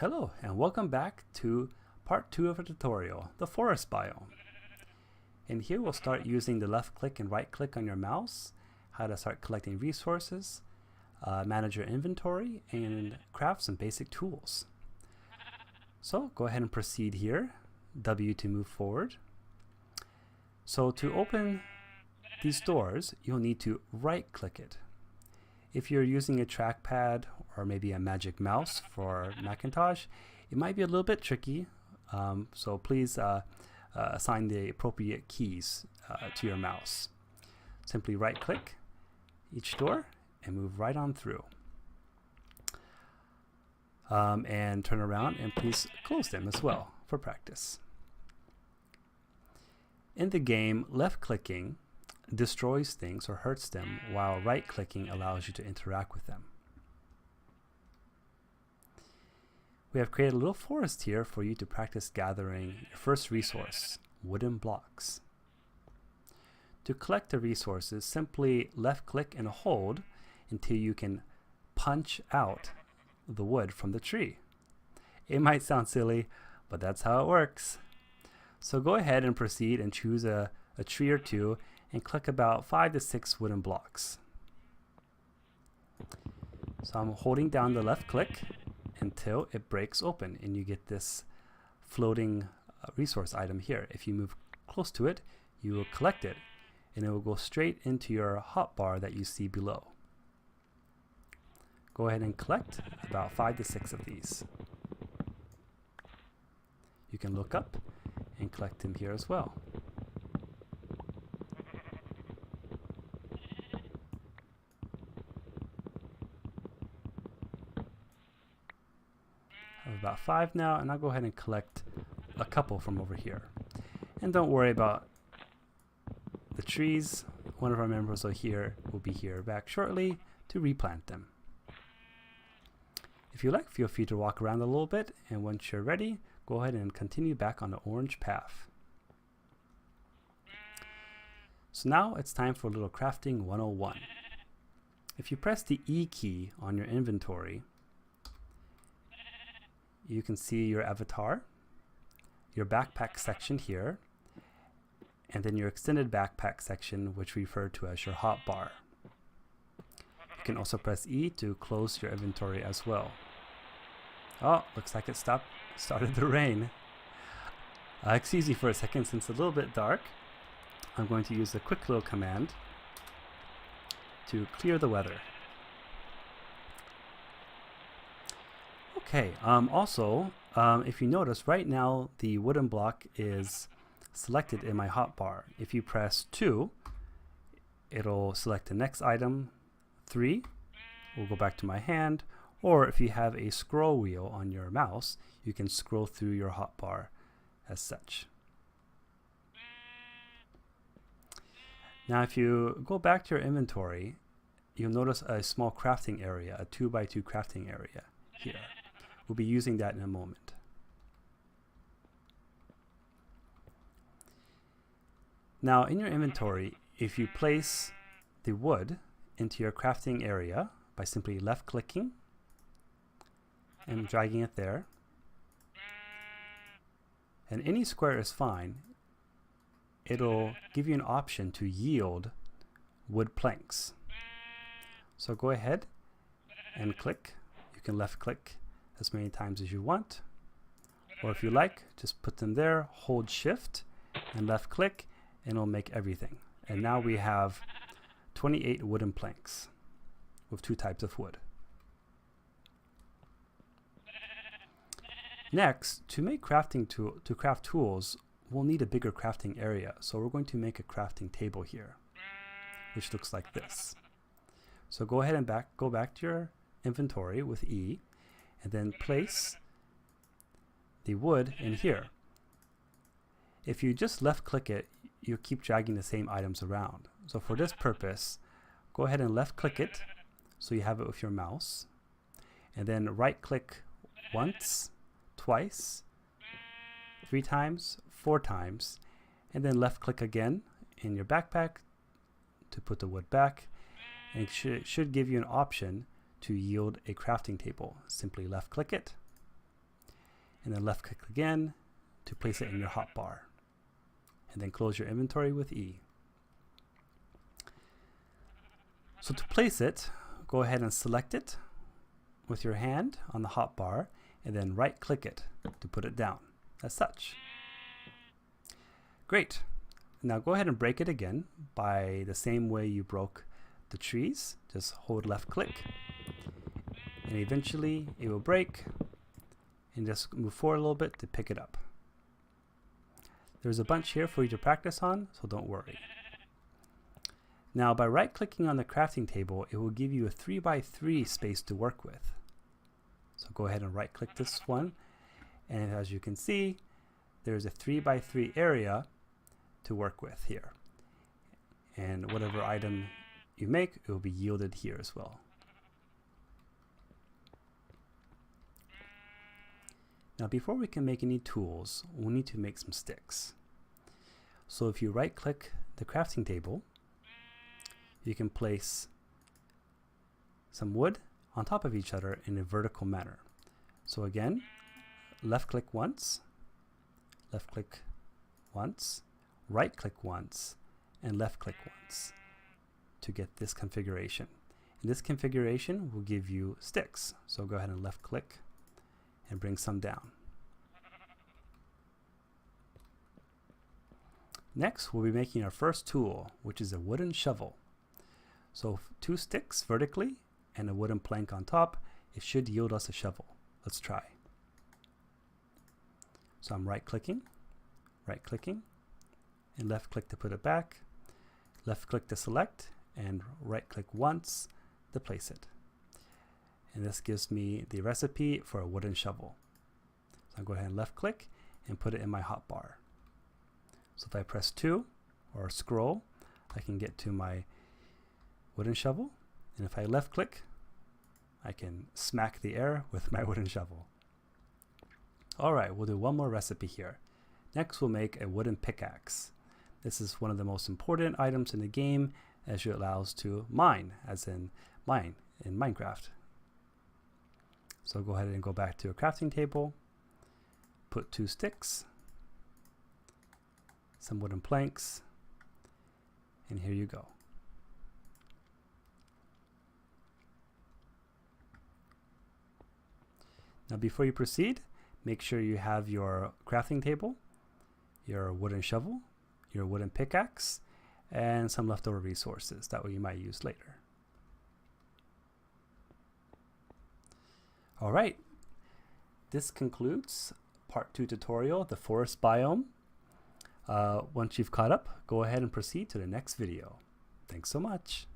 Hello and welcome back to part 2 of our tutorial, the forest biome. And here we'll start using the left click and right click on your mouse, how to start collecting resources, manage your inventory, and craft some basic tools. So go ahead and proceed here, W to move forward. So to open these doors, you'll need to right click it. If you're using a trackpad or maybe a magic mouse for Macintosh, it might be a little bit tricky, so please assign the appropriate keys to your mouse. Simply right click each door and move right on through. And turn around and please close them as well for practice. In the game, left clicking destroys things or hurts them, while right clicking allows you to interact with them. We have created a little forest here for you to practice gathering your first resource, wooden blocks. To collect the resources, simply left click and hold until you can punch out the wood from the tree. It might sound silly, but that's how it works. So go ahead and proceed and choose a tree or two and click about 5 to 6 wooden blocks. So I'm holding down the left click until it breaks open and you get this floating resource item here. If you move close to it, you will collect it and it will go straight into your hotbar that you see below. Go ahead and collect about 5 to 6 of these. You can look up and collect them here as well. I have about 5 now, and I'll go ahead and collect a couple from over here. And don't worry about the trees. One of our members will be here back shortly to replant them. If you like, feel free to walk around a little bit, and once you're ready, go ahead and continue back on the orange path. So now it's time for a little crafting 101. If you press the E key on your inventory, you can see your avatar, your backpack section here, and then your extended backpack section, which we refer to as your hotbar. You can also press E to close your inventory as well. Oh, looks like it started to rain. Excuse me for a second, since it's a little bit dark. I'm going to use a quick little command to clear the weather. Okay, if you notice, right now the wooden block is selected in my hotbar. If you press 2, it'll select the next item. 3 will go back to my hand, or if you have a scroll wheel on your mouse, you can scroll through your hotbar as such. Now if you go back to your inventory, you'll notice a small crafting area, a 2x2 crafting area here. We'll be using that in a moment. Now in your inventory, if you place the wood into your crafting area by simply left clicking and dragging it there, and any square is fine, it'll give you an option to yield wood planks. So go ahead and click. You can left click as many times as you want, or if you like, just put them there, hold shift and left click, and it'll make everything. And now we have 28 wooden planks with 2 types of wood. Next, to make craft tools, we'll need a bigger crafting area. So we're going to make a crafting table here, which looks like this. So go ahead and go back to your inventory with E, and then place the wood in here. If you just left click it, you'll keep dragging the same items around. So for this purpose, go ahead and left click it so you have it with your mouse, and then right click once, twice, 3 times, 4 times, and then left click again in your backpack to put the wood back, and it should give you an option to yield a crafting table. Simply left click it, and then left click again to place it in your hotbar. And then close your inventory with E. So to place it, go ahead and select it with your hand on the hotbar and then right click it to put it down, as such. Great. Now go ahead and break it again by the same way you broke the trees. Just hold left click and eventually it will break, and just move forward a little bit to pick it up. There's a bunch here for you to practice on, so don't worry. Now by right clicking on the crafting table, it will give you a 3x3 space to work with. So go ahead and right click this one, and as you can see, there's a 3x3 area to work with here. And whatever item you make, it will be yielded here as well. Now before we can make any tools, we'll need to make some sticks. So if you right click the crafting table, you can place some wood on top of each other in a vertical manner. So again, left click once, right click once, and left click once to get this configuration. And this configuration will give you sticks. So go ahead and left click and bring some down. Next, we'll be making our first tool, which is a wooden shovel. So 2 sticks vertically and a wooden plank on top, it should yield us a shovel. Let's try. So I'm right clicking, and left click to put it back, left click to select, and right click once to place it. And this gives me the recipe for a wooden shovel. So I'll go ahead and left click and put it in my hotbar. So if I press 2 or scroll, I can get to my wooden shovel, and if I left click, I can smack the air with my wooden shovel. Alright, we'll do one more recipe here. Next we'll make a wooden pickaxe. This is one of the most important items in the game, as it allows to mine, as in mine in Minecraft. So go ahead and go back to a crafting table, put 2 sticks, some wooden planks, and here you go. Now before you proceed, make sure you have your crafting table, your wooden shovel, your wooden pickaxe, and some leftover resources that way you might use later. Alright, this concludes part 2 tutorial, the forest biome. Once you've caught up, go ahead and proceed to the next video. Thanks so much.